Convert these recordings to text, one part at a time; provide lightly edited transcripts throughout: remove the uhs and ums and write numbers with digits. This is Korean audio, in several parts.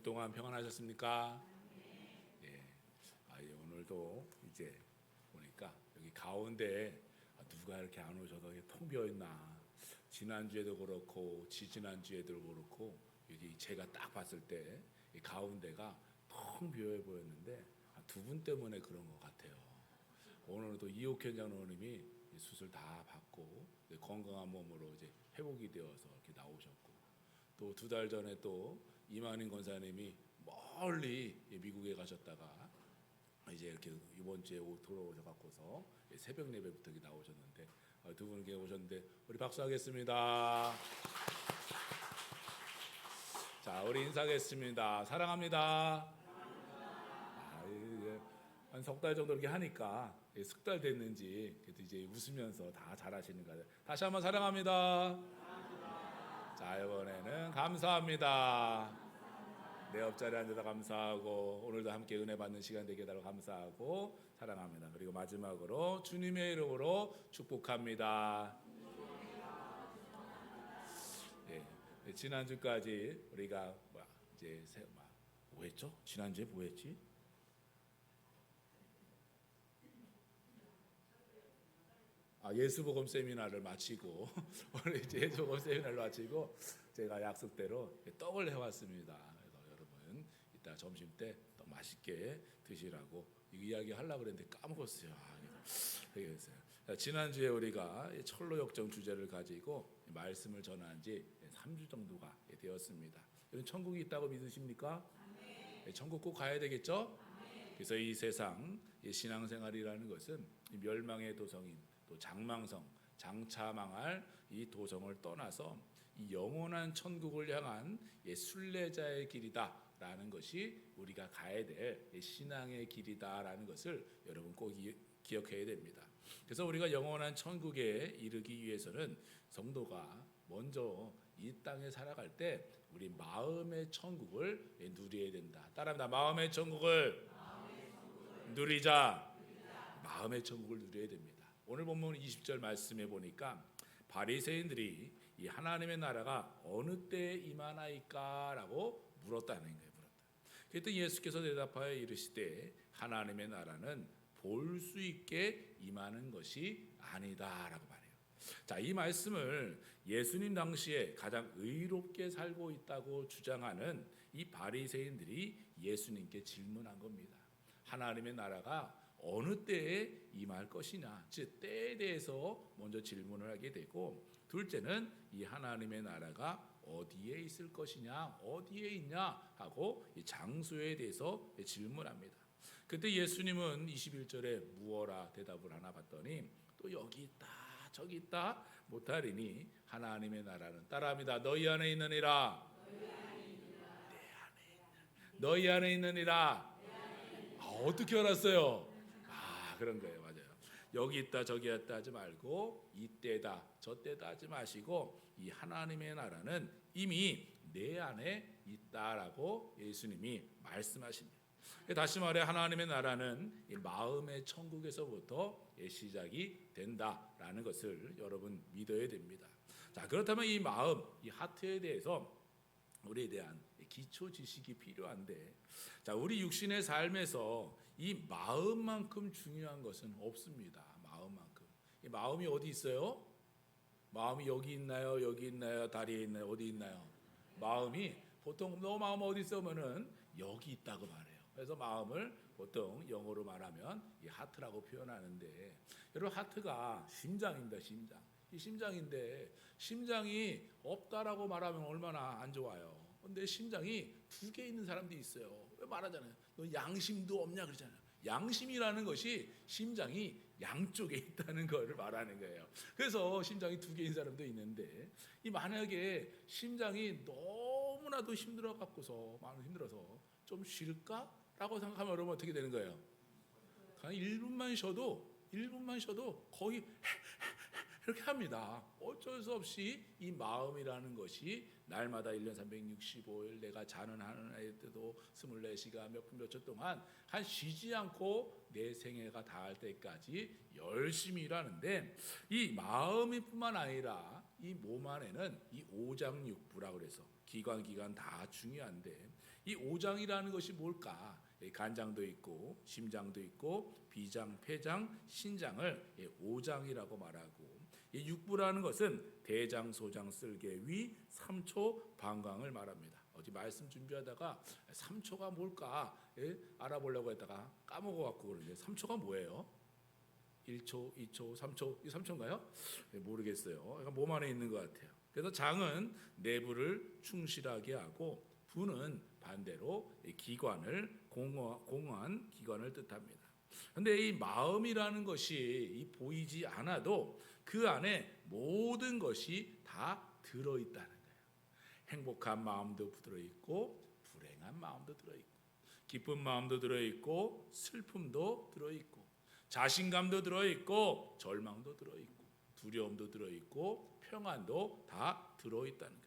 동안 평안하셨습니까? 예. 오늘도 이제 보니까 여기 가운데 누가 이렇게 안 오셔서 텅 비어 있나. 지난주에도 그렇고 지지난주에도 그렇고 여기 제가 딱 봤을 때 이 가운데가 텅 비어 보였는데 두 분 때문에 그런 것 같아요. 오늘은 또 이옥현 장로님이 수술 다 받고 건강한 몸으로 이제 회복이 되어서 이렇게 나오셨고, 또 두 달 전에 또 이만인 권사님이 멀리 미국에 가셨다가 이제 이렇게 이번 주에 돌아오셔 갖고서 새벽 예배부터 나오셨는데 두 분 이렇게 오셨는데 우리 박수하겠습니다. 자, 우리 인사하겠습니다. 사랑합니다. 한 석 달 정도 이렇게 하니까 석 달 됐는지 그래도 이제 웃으면서 다 잘하시는 것 같아요. 다시 한번 사랑합니다. 자, 이번에는 감사합니다. 내 옆자리에 앉아서 감사하고, 오늘도 함께 은혜 받는 시간 되게 해달라고 감사하고 사랑합니다. 그리고 마지막으로 주님의 이름으로 축복합니다. 예, 지난주까지 우리가 이제 뭐 했죠? 지난주에 뭐 했지? 예수복음 세미나를 마치고 오늘 이제 예수복음 세미나를 마치고 제가 약속대로 떡을 해왔습니다. 그래서 여러분 이따 점심 때 떡 맛있게 드시라고 이야기 하려고 그랬는데 까먹었어요. 그래서 지난주에 우리가 철로 역정 주제를 가지고 말씀을 전한 지 3주 정도가 되었습니다. 여러분 천국이 있다고 믿으십니까? 천국 꼭 가야 되겠죠? 그래서 이 세상 신앙생활이라는 것은 멸망의 도성인 또 장망성, 장차 망할 이 도성을 떠나서 이 영원한 천국을 향한 순례자의 길이다라는 것이 우리가 가야 될 신앙의 길이다라는 것을 여러분 꼭 기억해야 됩니다. 그래서 우리가 영원한 천국에 이르기 위해서는 성도가 먼저 이 땅에 살아갈 때 우리 마음의 천국을 누려야 된다. 따라합니다. 마음의 천국을 누리자. 마음의 천국을 누려야 됩니다. 오늘 본문 20절 말씀에 보니까 바리새인들이 이 하나님의 나라가 어느 때에 임하나이까라고 물었다는 거예요. 그랬더니 예수께서 대답하여 이르시되 하나님의 나라는 볼 수 있게 임하는 것이 아니다라고 말해요. 자, 이 말씀을 예수님 당시에 가장 의롭게 살고 있다고 주장하는 이 바리새인들이 예수님께 질문한 겁니다. 하나님의 나라가 어느 때에 임할 것이냐, 즉 때에 대해서 먼저 질문을 하게 되고, 둘째는 이 하나님의 나라가 어디에 있을 것이냐, 어디에 있냐 하고 이 장소에 대해서 질문합니다. 그때 예수님은 21절에 무어라 대답을 하나 봤더니 또 여기 있다 저기 있다 못하리니 하나님의 나라는 따라합니다. 너희 안에 있느니라. 너희 안에 있느니라. 어떻게 알았어요? 그런 거예요. 맞아요. 여기 있다 저기 있다 하지 말고 이때다 저때다 하지 마시고 이 하나님의 나라는 이미 내 안에 있다라고 예수님이 말씀하십니다. 다시 말해 하나님의 나라는 이 마음의 천국에서부터 시작이 된다라는 것을 여러분 믿어야 됩니다. 자, 그렇다면 이 마음, 이 하트에 대해서 우리에 대한 기초 지식이 필요한데, 자, 우리 육신의 삶에서 이 마음만큼 중요한 것은 없습니다. 마음만큼. 이 마음이 어디 있어요? 마음이 여기 있나요? 여기 있나요? 다리에 있나요? 어디 있나요? 마음이 보통 너 마음 어디 있으면은 여기 있다고 말해요. 그래서 마음을 보통 영어로 말하면 이 하트라고 표현하는데, 여러분 하트가 심장입니다. 심장. 이 심장인데 심장이 없다라고 말하면 얼마나 안 좋아요. 근데 심장이 두 개 있는 사람도 있어요. 왜 말하잖아요. 너 양심도 없냐 그러잖아요. 양심이라는 것이 심장이 양쪽에 있다는 걸 말하는 거예요. 그래서 심장이 두 개인 사람도 있는데, 이 만약에 심장이 너무나도 힘들어 갖고서 힘들어서 좀 쉴까라고 생각하면 여러분 어떻게 되는 거예요? 그냥 1분만 쉬어도 거의 이렇게 합니다. 어쩔 수 없이 이 마음이라는 것이 날마다 1년 365일 내가 자는 하는 때도 24시간 몇 분 몇 초 동안 한 쉬지 않고 내 생애가 다할 때까지 열심히 일하는데, 이 마음이 뿐만 아니라 이 몸 안에는 이 오장육부라 그래서 기관 다 중요한데, 이 오장이라는 것이 뭘까? 간장도 있고 심장도 있고 비장, 폐장, 신장을 오장이라고 말하고, 이 육부라는 것은 대장, 소장, 쓸개, 위, 삼초, 방광을 말합니다. 어제 말씀 준비하다가 3초가 뭘까 알아보려고 했다가 까먹어갖고 그러는데 3초가 뭐예요? 1초, 2초, 3초, 이 3초인가요? 모르겠어요. 약간 몸 안에 있는 것 같아요. 그래서 장은 내부를 충실하게 하고, 부는 반대로 기관을 공허한 기관을 뜻합니다. 그런데 이 마음이라는 것이 보이지 않아도 그 안에 모든 것이 다 들어있다는 거예요. 행복한 마음도 들어있고 불행한 마음도 들어있고 기쁜 마음도 들어있고 슬픔도 들어있고 자신감도 들어있고 절망도 들어있고 두려움도 들어있고 평안도 다 들어있다는 거예요.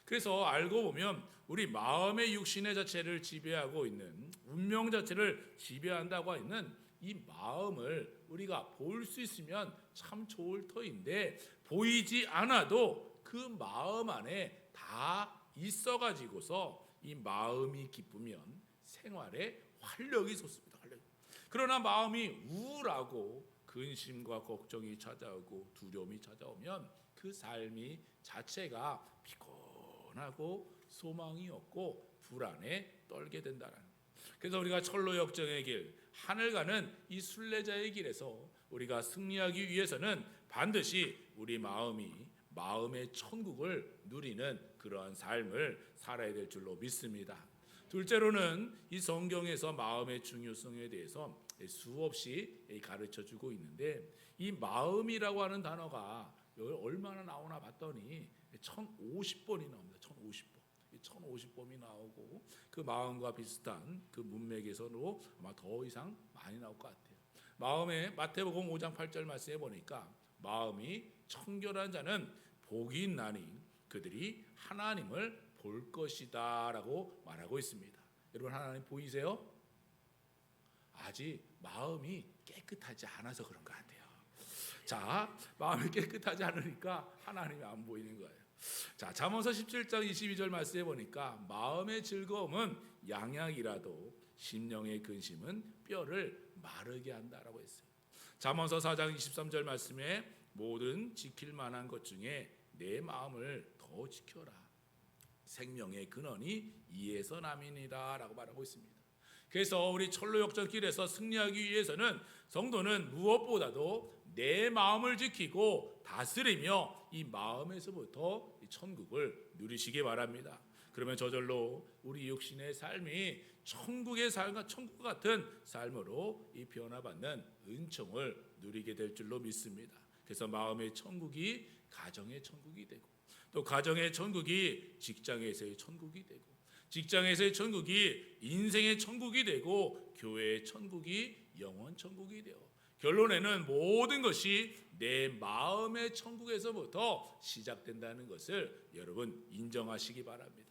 그래서 알고 보면 우리 마음의 육신의 자체를 지배하고 있는, 운명 자체를 지배한다고 하는 이 마음을 우리가 볼 수 있으면 참 좋을 터인데, 보이지 않아도 그 마음 안에 다 있어가지고서 이 마음이 기쁘면 생활에 활력이 솟습니다. 그러나 마음이 우울하고 근심과 걱정이 찾아오고 두려움이 찾아오면 그 삶이 자체가 피곤하고 소망이 없고 불안에 떨게 된다는 거예요. 그래서 우리가 철로 역정의 길, 하늘 가는 이 순례자의 길에서 우리가 승리하기 위해서는 반드시 우리 마음의 천국을 누리는 그러한 삶을 살아야 될 줄로 믿습니다. 둘째로는 이 성경에서 마음의 중요성에 대해서 수없이 가르쳐주고 있는데, 이 마음이라고 하는 단어가 얼마나 나오나 봤더니 1050번이 나옵니다. 1050번. 1050번이 나오고, 그 마음과 비슷한 그 문맥에서도 아마 더 이상 많이 나올 것 같아요. 마음에 마태복음 5장 8절 말씀해 보니까 마음이 청결한 자는 복이 있나니 그들이 하나님을 볼 것이다 라고 말하고 있습니다. 여러분, 하나님 보이세요? 아직 마음이 깨끗하지 않아서 그런 것 같아요. 자, 마음이 깨끗하지 않으니까 하나님이 안 보이는 거예요. 자, 잠언서 17장 22절 말씀해 보니까 마음의 즐거움은 양약이라도 심령의 근심은 뼈를 마르게 한다라고 했어요. 잠언서 4장 23절 말씀에 모든 지킬 만한 것 중에 내 마음을 더 지켜라. 생명의 근원이 이에서 남이니라 라고 말하고 있습니다. 그래서 우리 철로 역전 길에서 승리하기 위해서는 성도는 무엇보다도 내 마음을 지키고 다스리며 이 마음에서부터 천국을 누리시기 바랍니다. 그러면 저절로 우리 육신의 삶이 천국의 삶과 천국 같은 삶으로 이 변화받는 은총을 누리게 될 줄로 믿습니다. 그래서 마음의 천국이 가정의 천국이 되고, 또 가정의 천국이 직장에서의 천국이 되고, 직장에서의 천국이 인생의 천국이 되고, 교회의 천국이 영원 천국이 되어 결론에는 모든 것이 내 마음의 천국에서부터 시작된다는 것을 여러분 인정하시기 바랍니다.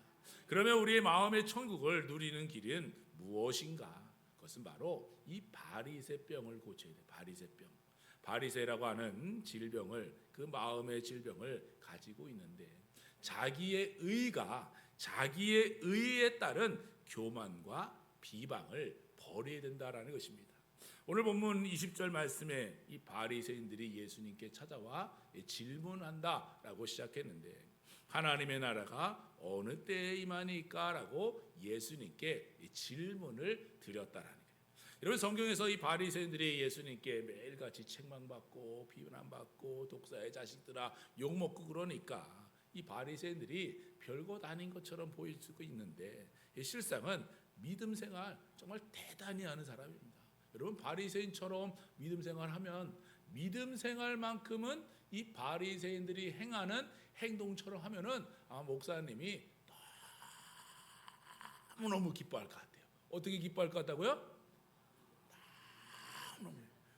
그러면 우리의 마음의 천국을 누리는 길은 무엇인가? 그것은 바로 이 바리새병을 고쳐야 돼요. 바리새라고 하는 질병을, 그 마음의 질병을 가지고 있는데, 자기의 의에 따른 교만과 비방을 버려야 된다라는 것입니다. 오늘 본문 20절 말씀에 이 바리새인들이 예수님께 찾아와 질문한다라고 시작했는데, 하나님의 나라가 어느 때에 임하니까라고 예수님께 질문을 드렸다라는 거예요. 여러분, 성경에서 이 바리새인들이 예수님께 매일같이 책망받고 비난받고 독사의 자식들아 욕먹고 그러니까 이 바리새인들이 별것 아닌 것처럼 보일 수도 있는데, 실상은 믿음 생활 정말 대단히 하는 사람입니다. 여러분, 바리새인처럼 믿음 생활하면 믿음 생활만큼은 이 바리새인들이 행하는 행동처럼 하면은 아마 목사님이 너무너무 기뻐할 것 같아요. 어떻게 기뻐할 것 같다고요?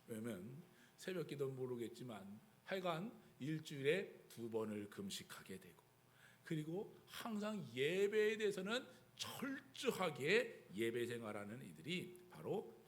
왜냐면 새벽기도는 모르겠지만 하여간 일주일에 2번을 금식하게 되고, 그리고 항상 예배에 대해서는 철저하게 예배 생활하는 이들이 바로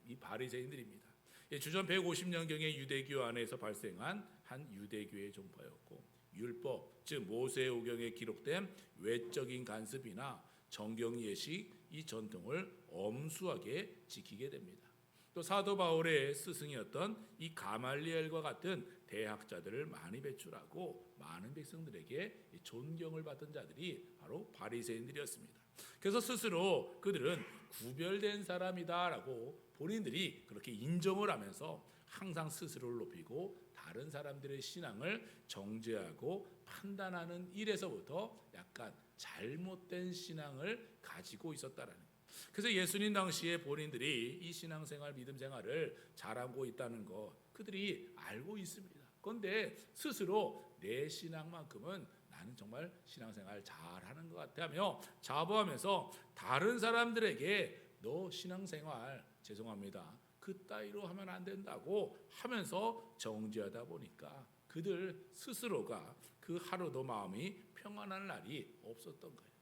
이 바리새인들입니다. 주전 150년경의 유대교 안에서 발생한 한 유대교의 종파였고, 율법 즉 모세오경에 기록된 외적인 간습이나 정경 예식 이 전통을 엄수하게 지키게 됩니다. 또 사도 바울의 스승이었던 이 가말리엘과 같은 대학자들을 많이 배출하고 많은 백성들에게 존경을 받던 자들이 바로 바리새인들이었습니다. 그래서 스스로 그들은 구별된 사람이다라고 본인들이 그렇게 인정을 하면서 항상 스스로를 높이고 다른 사람들의 신앙을 정죄하고 판단하는 일에서부터 약간 잘못된 신앙을 가지고 있었다라는 거예요. 그래서 예수님 당시에 본인들이 이 신앙생활, 믿음생활을 잘하고 있다는 거 그들이 알고 있습니다. 그런데 스스로 내 신앙만큼은 나는 정말 신앙생활 잘하는 것 같아 하며 자부하면서 다른 사람들에게 너 신앙생활 죄송합니다, 그 따위로 하면 안 된다고 하면서 정죄하다 보니까 그들 스스로가 그 하루도 마음이 평안한 날이 없었던 거예요.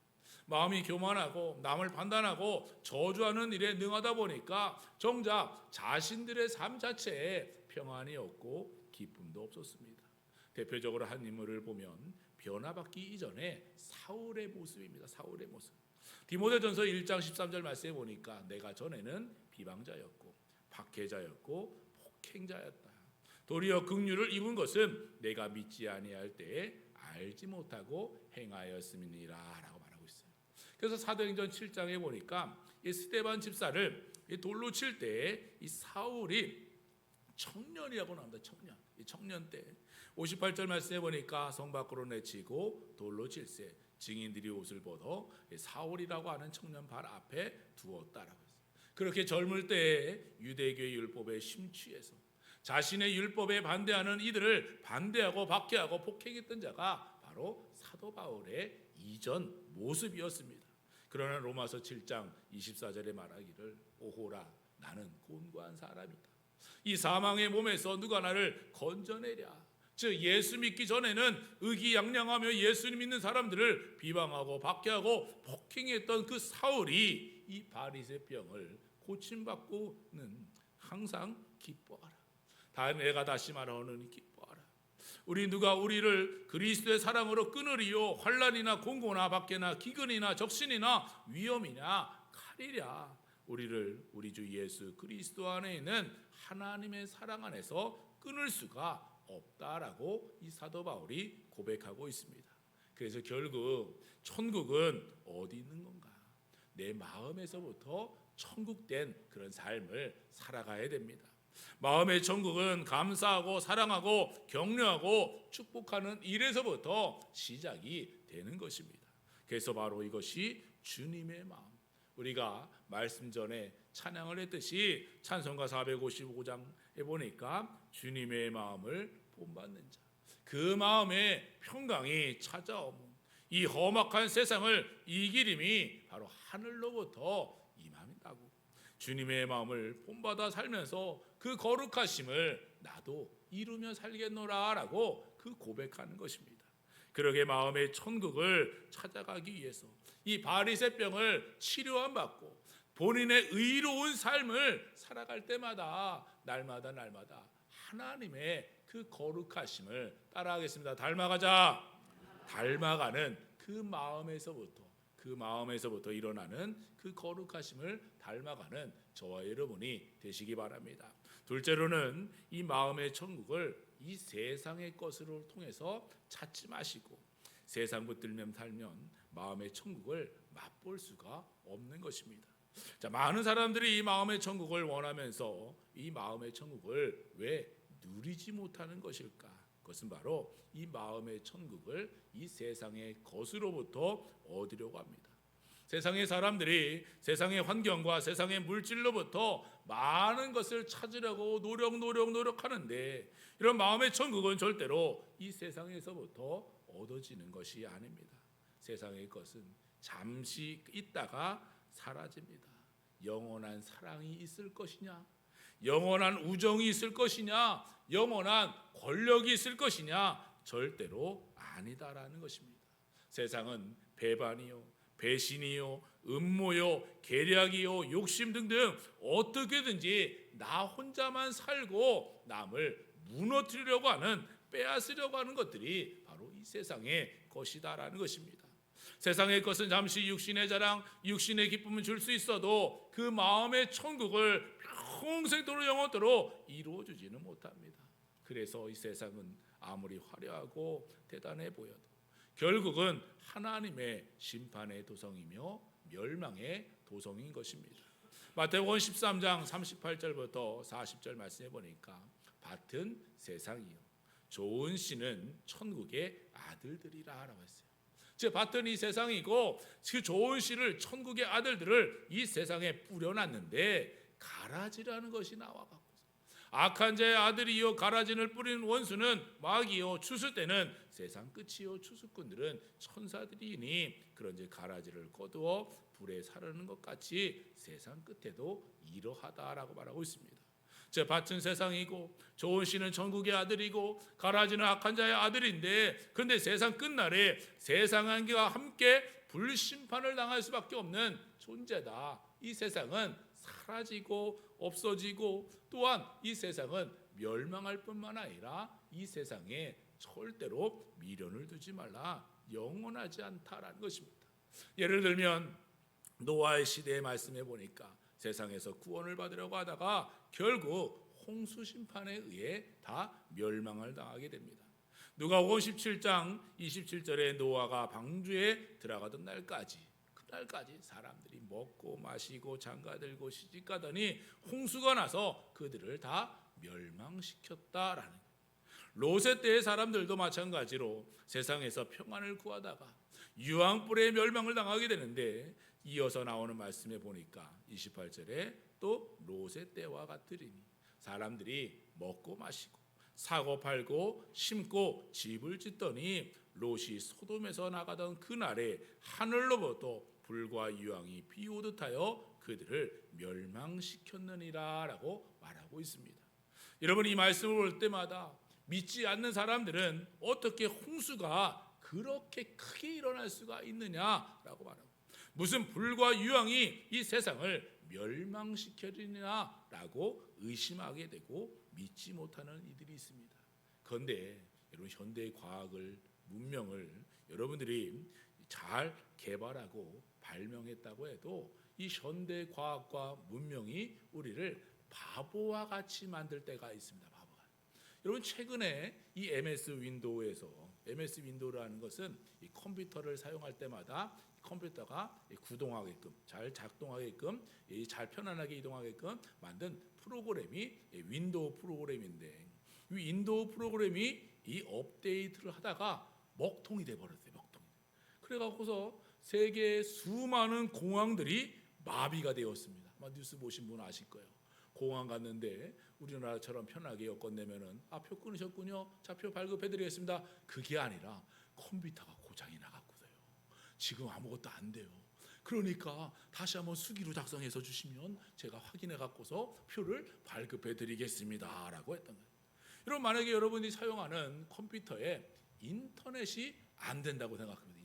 마음이 교만하고 남을 판단하고 저주하는 일에 능하다 보니까 정작 자신들의 삶 자체에 평안이 없고 기쁨도 없었습니다. 대표적으로 한 인물을 보면 변화받기 이전에 사울의 모습입니다. 사울의 모습. 디모데전서 1장 13절 말씀에 보니까 내가 전에는 비방자였고 박해자였고 폭행자였다. 도리어 긍휼을 입은 것은 내가 믿지 아니할 때에 알지 못하고 행하였음이니라 라고 말하고 있어요. 그래서 사도행전 7장에 보니까 이 스데반 집사를 돌로 칠 때 이 사울이 청년이라고 나옵니다. 이 청년 때 58절 말씀에 보니까 성 밖으로 내치고 돌로 칠세 증인들이 옷을 벗어 사울이라고 하는 청년 발 앞에 두었다라고 했어요. 그렇게 젊을 때에 유대교의 율법에 심취해서 자신의 율법에 반대하는 이들을 반대하고 박해하고 폭행했던 자가 바로 사도 바울의 이전 모습이었습니다. 그러나 로마서 7장 24절에 말하기를 오호라 나는 곤고한 사람이다. 이 사망의 몸에서 누가 나를 건져내랴. 즉 예수 믿기 전에는 의기양양하며 예수님 믿는 사람들을 비방하고 박해하고 폭행했던 그 사울이 이 바리새병을 고침받고는 항상 기뻐하라. 내가 다시 말하오니 기뻐하라. 누가 우리를 그리스도의 사랑으로 끊으리요 환난이나 공고나 박해나 기근이나 적신이나 위험이나 칼이랴. 우리를 우리 주 예수 그리스도 안에 있는 하나님의 사랑 안에서 끊을 수가 없다라고 이 사도 바울이 고백하고 있습니다. 그래서 결국 천국은 어디 있는 건가? 내 마음에서부터 천국된 그런 삶을 살아가야 됩니다. 마음의 천국은 감사하고 사랑하고 격려하고 축복하는 일에서부터 시작이 되는 것입니다. 그래서 바로 이것이 주님의 마음. 우리가 말씀 전에 찬양을 했듯이 찬송가 455장에 보니까 주님의 마음을 본받는 자, 그 마음에 평강이 찾아오면 이 험악한 세상을 이기림이 바로 하늘로부터 임함이라고. 주님의 마음을 본받아 살면서 그 거룩하심을 나도 이루며 살겠노라 라고 그 고백하는 것입니다. 그러게 마음의 천국을 찾아가기 위해서 이 바리새병을 치료함 받고 본인의 의로운 삶을 살아갈 때마다 날마다 하나님의 그 거룩하심을 따라가겠습니다. 닮아가는 그 마음에서부터 일어나는 그 거룩하심을 닮아가는 저와 여러분이 되시기 바랍니다. 둘째로는 이 마음의 천국을 이 세상의 것으로 통해서 찾지 마시고 세상 붙들면 살면 마음의 천국을 맛볼 수가 없는 것입니다. 자, 많은 사람들이 이 마음의 천국을 원하면서 이 마음의 천국을 왜 누리지 못하는 것일까? 그것은 바로 이 마음의 천국을 이 세상의 것으로부터 얻으려고 합니다. 세상의 사람들이 세상의 환경과 세상의 물질로부터 많은 것을 찾으려고 노력하는데 이런 마음의 천국은 절대로 이 세상에서부터 얻어지는 것이 아닙니다. 세상의 것은 잠시 있다가 사라집니다. 영원한 사랑이 있을 것이냐? 영원한 우정이 있을 것이냐? 영원한 권력이 있을 것이냐? 절대로 아니다라는 것입니다. 세상은 배반이요, 배신이요, 음모요, 계략이요, 욕심 등등 어떻게든지 나 혼자만 살고 남을 무너뜨리려고 하는, 빼앗으려고 하는 것들이 바로 이 세상의 것이다라는 것입니다. 세상의 것은 잠시 육신의 자랑, 육신의 기쁨을 줄 수 있어도 그 마음의 천국을 평생도록 영원토록 이루어주지는 못합니다. 그래서 이 세상은 아무리 화려하고 대단해 보여도 결국은 하나님의 심판의 도성이며 멸망의 도성인 것입니다. 마태복음 13장 38절부터 40절 말씀해 보니까 밭은 세상이요 좋은 씨는 천국의 아들들이라 라고 했어요. 즉 밭은 이 세상이고 그 좋은 씨를 천국의 아들들을 이 세상에 뿌려놨는데 가라지라는 것이 나와갖고 악한 자의 아들이요 가라진을 뿌리는 원수는 마귀요 추수 때는 세상 끝이요 추수꾼들은 천사들이니 그런즉 가라지를 거두어 불에 사르는 것 같이 세상 끝에도 이러하다라고 말하고 있습니다. 제 밭은 세상이고 좋은 씨는 천국의 아들이고 가라지는 악한 자의 아들인데 그런데 세상 끝날에 세상과 함께 불심판을 당할 수밖에 없는 존재다. 이 세상은 사라지고 없어지고 또한 이 세상은 멸망할 뿐만 아니라 이 세상에 절대로 미련을 두지 말라. 영원하지 않다라는 것입니다. 예를 들면 노아의 시대에 말씀해 보니까 세상에서 구원을 받으려고 하다가 결국 홍수 심판에 의해 다 멸망을 당하게 됩니다. 누가복음 17장 27절에 노아가 방주에 들어가던 날까지 그날까지 사람들이 먹고 마시고 장가들고 시집가더니 홍수가 나서 그들을 다 멸망시켰다라는 거예요. 롯의 때의 사람들도 마찬가지로 세상에서 평안을 구하다가 유황불에 멸망을 당하게 되는데 이어서 나오는 말씀에 보니까 28절에 또 롯의 때와 같으리니 사람들이 먹고 마시고 사고 팔고 심고 집을 짓더니 롯이 소돔에서 나가던 그날에 하늘로부터 불과 유황이 비오듯 하여 그들을 멸망시켰느니라 라고 말하고 있습니다. 여러분 이 말씀을 볼 때마다 믿지 않는 사람들은 어떻게 홍수가 그렇게 크게 일어날 수가 있느냐라고 말합니다. 무슨 불과 유황이 이 세상을 멸망시켜리냐라고 의심하게 되고 믿지 못하는 이들이 있습니다. 그런데 여러분 현대의 과학을 문명을 여러분들이 잘 개발하고 발명했다고 해도 이 현대 과학과 문명이 우리를 바보와 같이 만들 때가 있습니다. 바보가. 여러분 최근에 이 MS 윈도우라는 것은 이 컴퓨터를 사용할 때마다 컴퓨터가 구동하게끔 잘 작동하게끔 잘 편안하게 이동하게끔 만든 프로그램이 윈도우 프로그램인데 이 윈도우 프로그램이 이 업데이트를 하다가 먹통이 돼 버렸어요. 먹통이. 그래 갖고서 세계의 수많은 공항들이 마비가 되었습니다. 아마 뉴스 보신 분 아실 거예요. 공항 갔는데 우리나라처럼 편하게 여권 내면은 표 끊으셨군요. 좌표 발급해드리겠습니다. 그게 아니라 컴퓨터가 고장이 나갔고서요. 지금 아무것도 안 돼요. 그러니까 다시 한번 수기로 작성해서 주시면 제가 확인해 갖고서 표를 발급해드리겠습니다라고 했던 거예요. 여러분 만약에 여러분이 사용하는 컴퓨터에 인터넷이 안 된다고 생각합니다.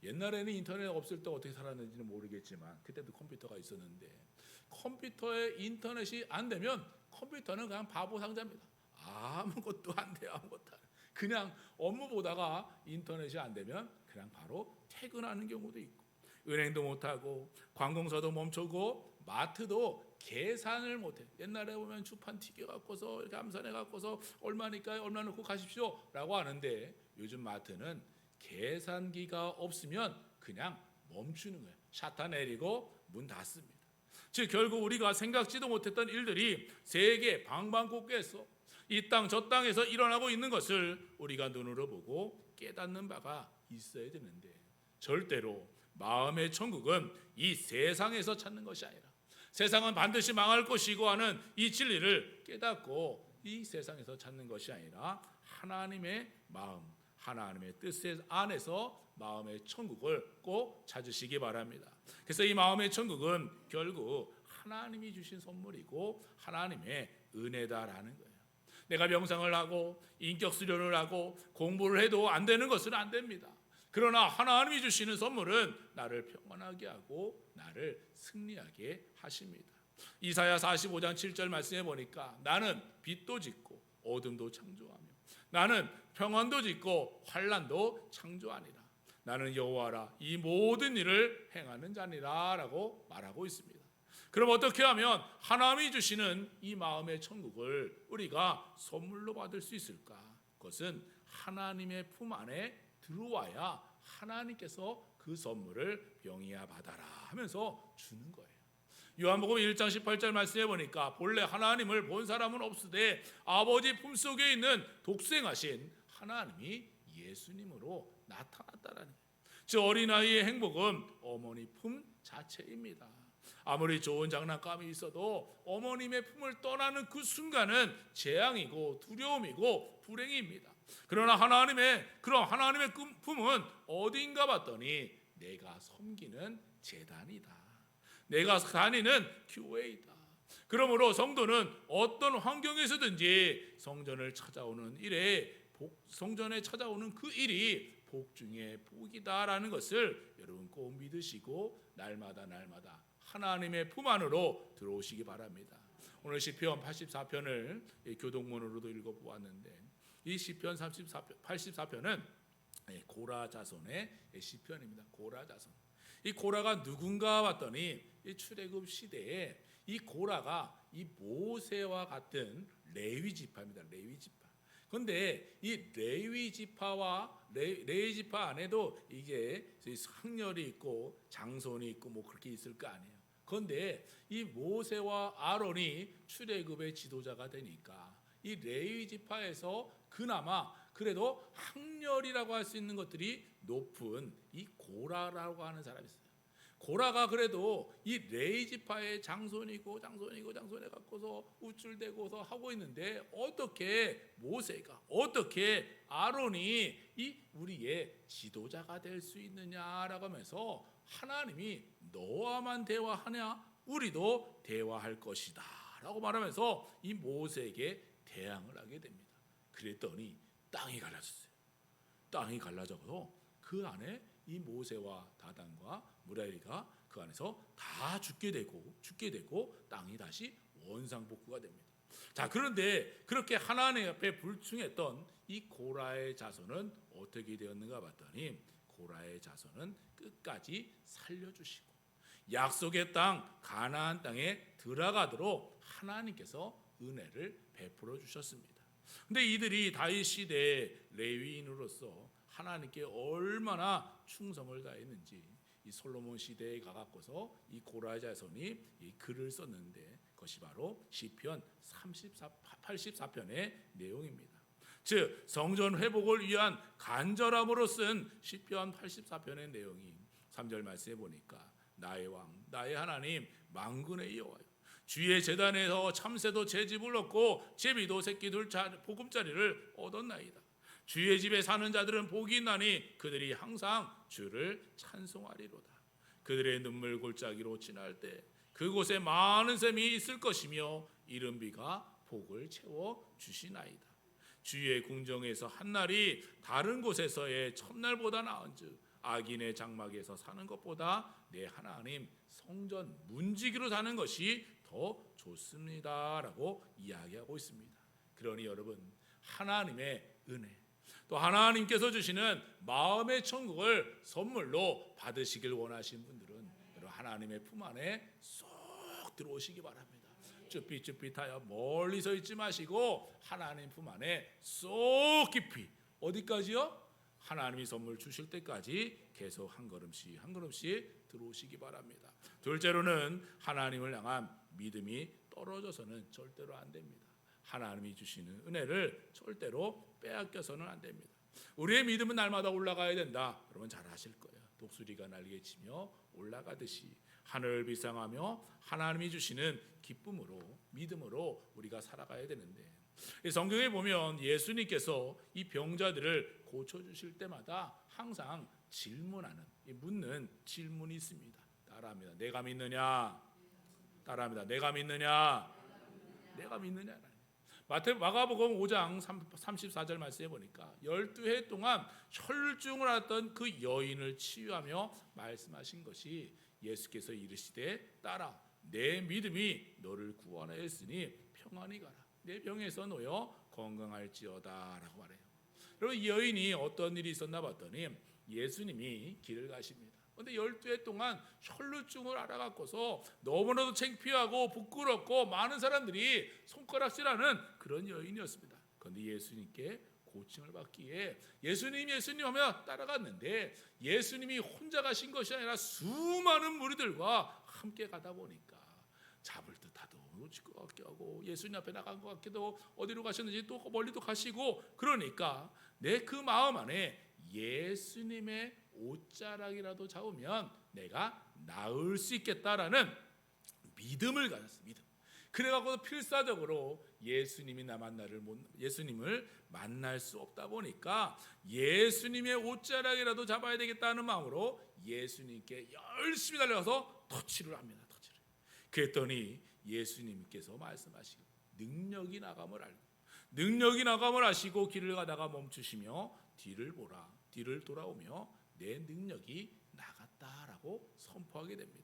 옛날에는 인터넷 없을 때 어떻게 살았는지는 모르겠지만 그때도 컴퓨터가 있었는데 컴퓨터에 인터넷이 안 되면 컴퓨터는 그냥 바보 상자입니다. 아무것도 안 돼요. 아무것도 안 돼요. 그냥 업무 보다가 인터넷이 안 되면 그냥 바로 퇴근하는 경우도 있고 은행도 못하고 관공서도 멈추고 마트도 계산을 못해. 옛날에 보면 주판 튀겨갖고서 이렇게 암산해갖고서 얼마니까요? 얼마 넣고 가십시오 라고 하는데 요즘 마트는 계산기가 없으면 그냥 멈추는 거예요. 샤터 내리고 문 닫습니다. 즉 결국 우리가 생각지도 못했던 일들이 세계 방방곡곡에서 이 땅 저 땅에서 일어나고 있는 것을 우리가 눈으로 보고 깨닫는 바가 있어야 되는데 절대로 마음의 천국은 이 세상에서 찾는 것이 아니라 세상은 반드시 망할 것이고 하는 이 진리를 깨닫고 이 세상에서 찾는 것이 아니라 하나님의 마음 하나님의 뜻 안에서 마음의 천국을 꼭 찾으시기 바랍니다. 그래서 이 마음의 천국은 결국 하나님이 주신 선물이고 하나님의 은혜다라는 거예요. 내가 명상을 하고 인격 수련을 하고 공부를 해도 안 되는 것은 안 됩니다. 그러나 하나님이 주시는 선물은 나를 평안하게 하고 나를 승리하게 하십니다. 이사야 45장 7절 말씀해 보니까 나는 빛도 짓고 어둠도 창조하며 나는 평안도 짓고 환난도 창조하니라. 나는 여호와라 이 모든 일을 행하는 자니라 라고 말하고 있습니다. 그럼 어떻게 하면 하나님이 주시는 이 마음의 천국을 우리가 선물로 받을 수 있을까? 그것은 하나님의 품 안에 들어와야 하나님께서 그 선물을 병이야 받아라 하면서 주는 거예요. 요한복음 1장 18절 말씀해 보니까 본래 하나님을 본 사람은 없으되 아버지 품속에 있는 독생하신 하나님이 예수님으로 나타났다라는 거예요. 저 어린아이의 행복은 어머니 품 자체입니다. 아무리 좋은 장난감이 있어도 어머님의 품을 떠나는 그 순간은 재앙이고 두려움이고 불행입니다. 그러나 하나님의 품은 어딘가 봤더니 내가 섬기는 재단이다. 내가 다니는 교회이다. 그러므로 성도는 어떤 환경에서든지 성전에 찾아오는 그 일이 복 중에 복이다라는 것을 여러분 꼭 믿으시고 날마다 하나님의 품 안으로 들어오시기 바랍니다. 오늘 시편 84편을 교동문으로도 읽어보았는데 이 시편 84편은 고라 자손의 시편입니다. 고라 자손. 이 고라가 누군가 봤더니 이 출애굽 시대에 이 고라가 이 모세와 같은 레위 지파입니다. 레위 지파. 그런데 이 레위 지파 안에도 이게 상렬이 있고 장손이 있고 뭐 그렇게 있을 거 아니에요. 그런데 이 모세와 아론이 출애굽의 지도자가 되니까 이 레위 지파에서 그나마 그래도 학렬이라고 할 수 있는 것들이 높은 이 고라라고 하는 사람이 있어요. 고라가 그래도 이 레위 지파의 장손이고 장손에 갖고서 우쭐대고서 하고 있는데 어떻게 모세가 어떻게 아론이 이 우리의 지도자가 될 수 있느냐라고 하면서 하나님이 너와만 대화하냐 우리도 대화할 것이다 라고 말하면서 이 모세에게 대항을 하게 됩니다. 그랬더니 땅이 갈라졌어요. 땅이 갈라져서 그 안에 이 모세와 다단과 무라리가 그 안에서 다 죽게 되고 땅이 다시 원상복구가 됩니다. 자, 그런데 그렇게 하나님 앞에 불충했던 이 고라의 자손은 어떻게 되었는가 봤더니 고라의 자손은 끝까지 살려주시고 약속의 땅 가나안 땅에 들어가도록 하나님께서 은혜를 베풀어 주셨습니다. 근데 이들이 다윗 시대의 레위인으로서 하나님께 얼마나 충성을 다했는지 이 솔로몬 시대에 가갖고서 이 고라 자손이 이 글을 썼는데 그것이 바로 시편 84편의 내용입니다. 즉 성전 회복을 위한 간절함으로 쓴 시편 84편의 내용이 3절 말씀해 보니까 나의 왕 나의 하나님 만군의 여호와여 주의 제단에서 참새도 제 집을 얻고 제비도 새끼 둘 보금자리를 얻었나이다. 주의 집에 사는 자들은 복이 있나니 그들이 항상 주를 찬송하리로다. 그들의 눈물 골짜기로 지날 때 그곳에 많은 샘이 있을 것이며 이른 비가 복을 채워 주시나이다. 주의 궁정에서 한날이 다른 곳에서의 첫날보다 나은즉 악인의 장막에서 사는 것보다 내 하나님 성전 문지기로 사는 것이 더 좋습니다라고 이야기하고 있습니다. 그러니 여러분 하나님의 은혜 또 하나님께서 주시는 마음의 천국을 선물로 받으시길 원하시는 분들은 여러분 하나님의 품 안에 쏙 들어오시기 바랍니다. 쭈삣쭈삣하여 멀리서 있지 마시고 하나님 품 안에 쏙 깊이 어디까지요? 하나님이 선물 주실 때까지 계속 한 걸음씩 들어오시기 바랍니다. 둘째로는 하나님을 향한 믿음이 떨어져서는 절대로 안 됩니다. 하나님이 주시는 은혜를 절대로 빼앗겨서는 안 됩니다. 우리의 믿음은 날마다 올라가야 된다. 여러분 잘 아실 거예요. 독수리가 날개치며 올라가듯이 하늘을 비상하며 하나님이 주시는 기쁨으로 믿음으로 우리가 살아가야 되는데 성경에 보면 예수님께서 이 병자들을 고쳐주실 때마다 항상 묻는 질문이 있습니다. 따라합니다. 내가 믿느냐? 따라합니다. 내가 믿느냐? 내가 믿느냐? 마가복음 5장 34절 말씀해 보니까 12해 동안 혈중을 앓던 그 여인을 치유하며 말씀하신 것이 예수께서 이르시되 따라 내 믿음이 너를 구원하였으니 평안히 가라. 내 병에서 놓여 건강할지어다 라고 말해요. 여러분 이 여인이 어떤 일이 있었나 봤더니 예수님이 길을 가십니다. 그런데 12해 동안 혈루증을 앓아갖고서 너무나도 창피하고 부끄럽고 많은 사람들이 손가락질하는 그런 여인이었습니다. 그런데 예수님께 고침을 받기에 예수님 하며 따라갔는데, 예수님이 혼자 가신 것이 아니라 수많은 무리들과 함께 가다 보니까 잡을 듯하도 놓칠 것 같기도 하고, 예수님 앞에 나간 것 같기도, 어디로 가셨는지 또 멀리도 가시고, 그러니까 내 그 마음 안에 예수님의 옷자락이라도 잡으면 내가 나을 수 있겠다라는 믿음을 가졌어요. 믿음. 그래갖고 필사적으로 예수님을 만날 수 없다 보니까 예수님의 옷자락이라도 잡아야 되겠다는 마음으로 예수님께 열심히 달려가서 터치를 합니다. 터치를. 그랬더니 예수님께서 말씀하시고 능력이 나감을 아시고 길을 가다가 멈추시며 뒤를 보라. 뒤를 돌아오며 내 능력이 나갔다라고 선포하게 됩니다.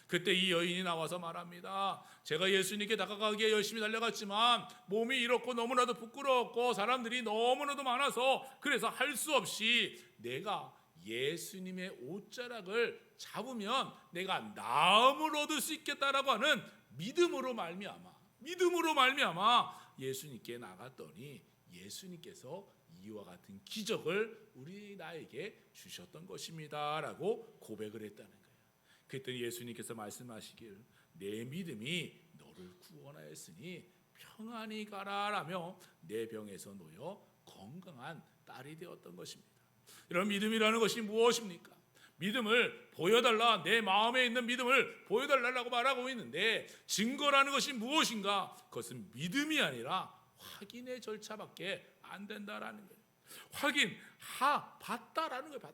그때 이 여인이 나와서 말합니다. 제가 예수님께 다가가기에 열심히 달려갔지만 몸이 이렇고 너무나도 부끄러웠고 사람들이 너무나도 많아서 그래서 할 수 없이 내가 예수님의 옷자락을 잡으면 내가 나음을 얻을 수 있겠다라고 하는 믿음으로 말미암아 예수님께 나갔더니 예수님께서 이와 같은 기적을 나에게 주셨던 것입니다라고 고백을 했다는 거예요. 그랬더니 예수님께서 말씀하시길 내 믿음이 너를 구원하였으니 평안히 가라라며 내 병에서 놓여 건강한 딸이 되었던 것입니다. 이런 믿음이라는 것이 무엇입니까? 믿음을 보여달라, 내 마음에 있는 믿음을 보여달라고 말하고 있는데 증거라는 것이 무엇인가? 그것은 믿음이 아니라 확인의 절차밖에 안 된다라는 거예요. 봤다라는 거예요.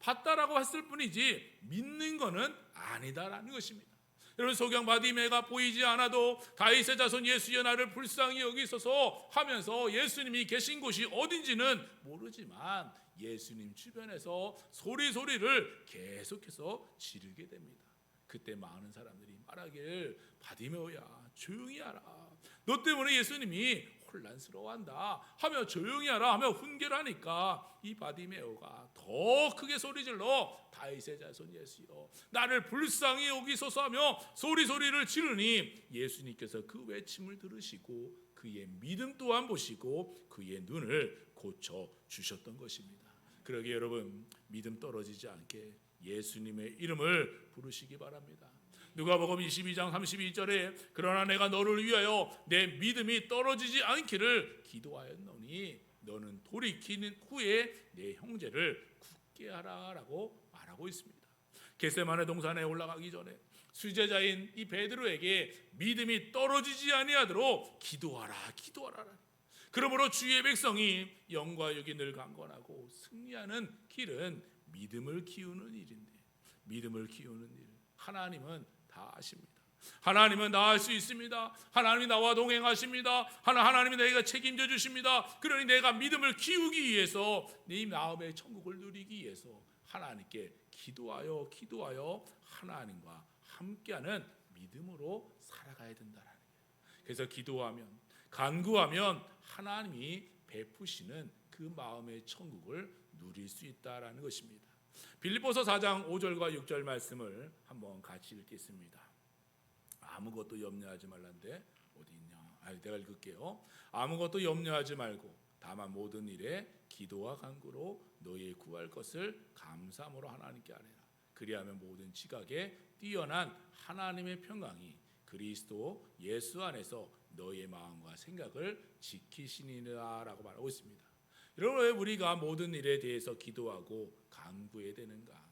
봤다라고 했을 뿐이지 믿는 거는 아니다라는 것입니다. 여러분, 소경 바디메가 보이지 않아도 다윗의 자손 예수여 나를 불쌍히 여기소서 하면서 예수님이 계신 곳이 어딘지는 모르지만 예수님 주변에서 소리를 계속해서 지르게 됩니다. 그때 많은 사람들이 말하길 바디메오야 조용히 하라, 너 때문에 예수님이 혼란스러워한다 하며 조용히 하라 하며 훈계를 하니까 이 바디메오가 더 크게 소리질러 다윗의 자손 예수여 나를 불쌍히 여기소서 하며 소리를 지르니 예수님께서 그 외침을 들으시고 그의 믿음 또한 보시고 그의 눈을 고쳐 주셨던 것입니다. 그러기에 여러분, 믿음 떨어지지 않게 예수님의 이름을 부르시기 바랍니다. 누가복음 22장 32절에 그러나 내가 너를 위하여 내 믿음이 떨어지지 않기를 기도하였노니 너는 돌이키는 후에 내 형제를 굳게 하라라고 말하고 있습니다. 겟세마네 동산에 올라가기 전에 수제자인 이 베드로에게 믿음이 떨어지지 아니하도록 기도하라. 그러므로 주의 백성이 영과 육이 늘 강건하고 승리하는 길은 믿음을 키우는 일인데, 믿음을 키우는 일 하나님은 다 아십니다. 하나님은 다 할 수 있습니다. 하나님이 나와 동행하십니다. 하나님이 내가 책임져 주십니다. 그러니 내가 믿음을 키우기 위해서 네 마음의 천국을 누리기 위해서 하나님께 기도하여 하나님과 함께하는 믿음으로 살아가야 된다라는 거예요. 그래서 기도하면, 간구하면 하나님이 베푸시는 그 마음의 천국을 누릴 수 있다라는 것입니다. 빌립보서 4장 5절과 6절 말씀을 한번 같이 읽겠습니다. 아무것도 염려하지 말란데 어디 있냐? 내가 읽을게요. 아무것도 염려하지 말고 다만 모든 일에 기도와 간구로 너희의 구할 것을 감사함으로 하나님께 아뢰라. 그리하면 모든 지각에 뛰어난 하나님의 평강이 그리스도 예수 안에서 너희의 마음과 생각을 지키시니라라고 말하고 있습니다. 여러분, 왜 우리가 모든 일에 대해서 기도하고 간구해야 되는가?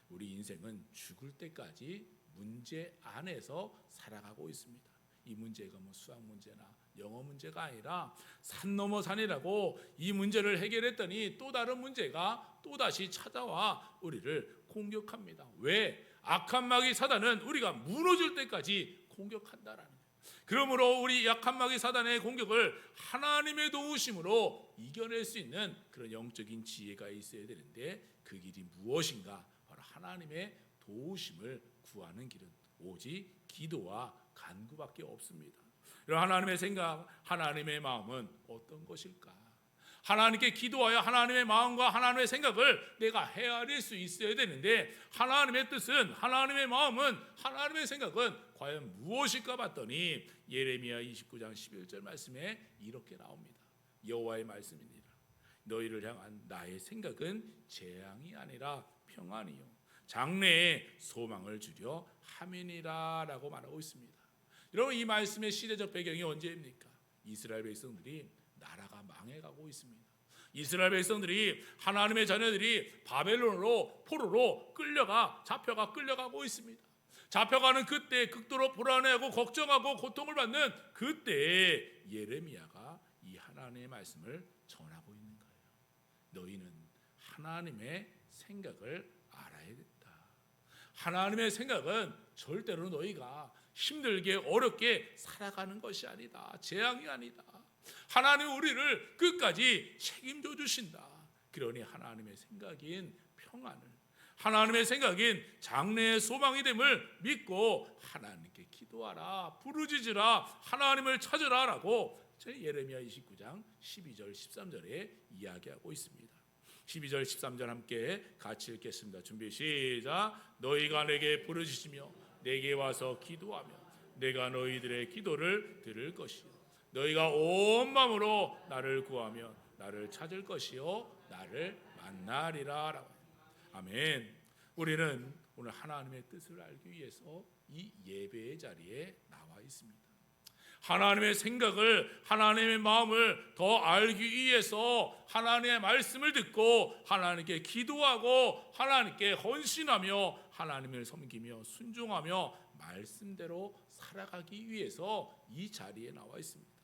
우리 인생은 죽을 때까지 문제 안에서 살아가고 있습니다. 이 문제가 수학 문제나 영어 문제가 아니라 산 넘어 산이라고 이 문제를 해결했더니 또 다른 문제가 또다시 찾아와 우리를 공격합니다. 왜? 악한 마귀 사단은 우리가 무너질 때까지 공격한다라는 거예요. 그러므로 우리 약한 마귀 사단의 공격을 하나님의 도우심으로 이겨낼 수 있는 그런 영적인 지혜가 있어야 되는데 그 길이 무엇인가? 바로 하나님의 도우심을 구하는 길은 오직 기도와 간구밖에 없습니다. 하나님의 생각, 하나님의 마음은 어떤 것일까? 하나님께 기도하여 하나님의 마음과 하나님의 생각을 내가 헤아릴 수 있어야 되는데, 하나님의 뜻은, 하나님의 마음은, 하나님의 생각은 과연 무엇일까 봤더니 예레미야 29장 11절 말씀에 이렇게 나옵니다. 여호와의 말씀이니라. 너희를 향한 나의 생각은 재앙이 아니라 평안이요 장래에 소망을 주려 함이니라 라고 말하고 있습니다. 여러분, 이 말씀의 시대적 배경이 언제입니까? 이스라엘 백성들이 나라가 망해가고 있습니다. 이스라엘 백성들이, 하나님의 자녀들이 바벨론으로, 포로로 잡혀가 끌려가고 있습니다. 잡혀가는 그때 극도로 불안해하고 걱정하고 고통을 받는 그때에 예레미야가 이 하나님의 말씀을 전하고 있는 거예요. 너희는 하나님의 생각을 알아야 된다. 하나님의 생각은 절대로 너희가 힘들게 어렵게 살아가는 것이 아니다. 재앙이 아니다. 하나님 우리를 끝까지 책임져 주신다. 그러니 하나님의 생각인 평안을, 하나님의 생각인 장래의 소망이 됨을 믿고 하나님께 기도하라, 부르짖으라, 하나님을 찾으라 라고 예레미야 29장 12절 13절에 이야기하고 있습니다. 12절 13절 함께 같이 읽겠습니다. 준비 시작. 너희가 내게 부르짖으며 내게 와서 기도하며 내가 너희들의 기도를 들을 것이요 너희가 온 마음으로 나를 구하며 나를 찾을 것이요 나를 만나리라. 아멘. 우리는 오늘 하나님의 뜻을 알기 위해서 이 예배의 자리에 나와 있습니다. 하나님의 생각을, 하나님의 마음을 더 알기 위해서 하나님의 말씀을 듣고 하나님께 기도하고 하나님께 헌신하며 하나님을 섬기며 순종하며 말씀대로 살아가기 위해서 이 자리에 나와 있습니다.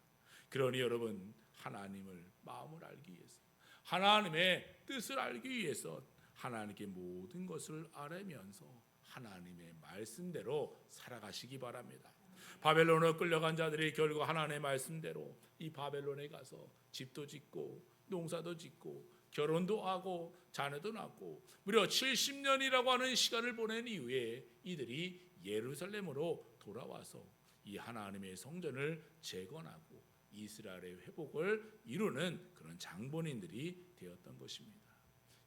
그러니 여러분, 하나님을 마음을 알기 위해서, 하나님의 뜻을 알기 위해서 하나님께 모든 것을 알면서 하나님의 말씀대로 살아가시기 바랍니다. 바벨론으로 끌려간 자들이 결국 하나님의 말씀대로 이 바벨론에 가서 집도 짓고 농사도 짓고 결혼도 하고 자녀도 낳고 무려 70년이라고 하는 시간을 보낸 이후에 이들이 예루살렘으로 돌아와서 이 하나님의 성전을 재건하고 이스라엘의 회복을 이루는 그런 장본인들이 되었던 것입니다.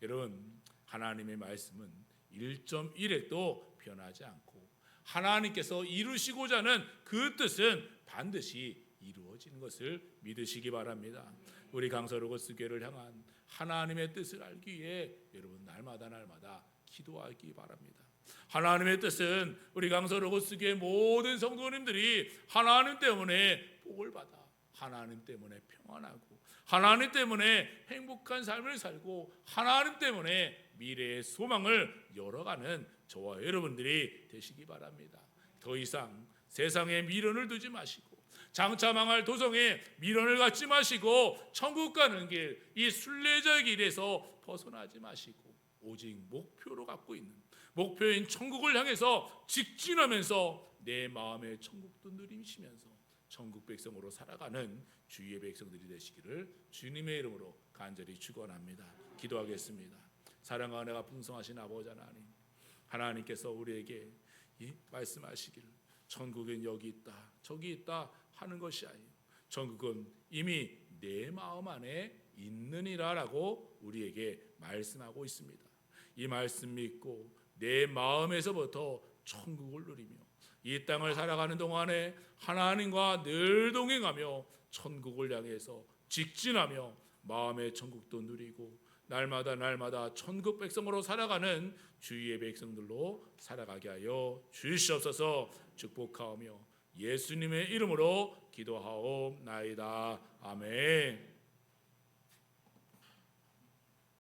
여러분, 하나님의 말씀은 1.1핵도 변하지 않고 하나님께서 이루시고자 하는 그 뜻은 반드시 이루어지는 것을 믿으시기 바랍니다. 우리 강서로고스 교회를 향한 하나님의 뜻을 알기 위해 여러분 날마다 기도하기 바랍니다. 하나님의 뜻은 우리 강서로고스 교회 모든 성도님들이 하나님 때문에 복을 받아 하나님 때문에 평안하고 하나님 때문에 행복한 삶을 살고 하나님 때문에 미래의 소망을 열어가는 저와 여러분들이 되시기 바랍니다. 더 이상 세상에 미련을 두지 마시고 장차 망할 도성에 미련을 갖지 마시고 천국 가는 길, 이 순례자의 길에서 벗어나지 마시고 오직 목표로 갖고 있는 목표인 천국을 향해서 직진하면서 내 마음의 천국도 누리시면서 천국 백성으로 살아가는 주의 백성들이 되시기를 주님의 이름으로 간절히 축원합니다. 기도하겠습니다. 사랑과 은혜가 풍성하신 아버지 하나님, 하나님께서 우리에게 말씀하시기를 천국은 여기 있다 저기 있다 하는 것이 아니에요. 천국은 이미 내 마음 안에 있느니라 라고 우리에게 말씀하고 있습니다. 이 말씀 믿고 내 마음에서부터 천국을 누리며 이 땅을 살아가는 동안에 하나님과 늘 동행하며 천국을 향해서 직진하며 마음의 천국도 누리고 날마다 천국 백성으로 살아가는 주의 백성들로 살아가게 하여 주시옵소서. 축복하오며 예수님의 이름으로 기도하옵나이다. 아멘.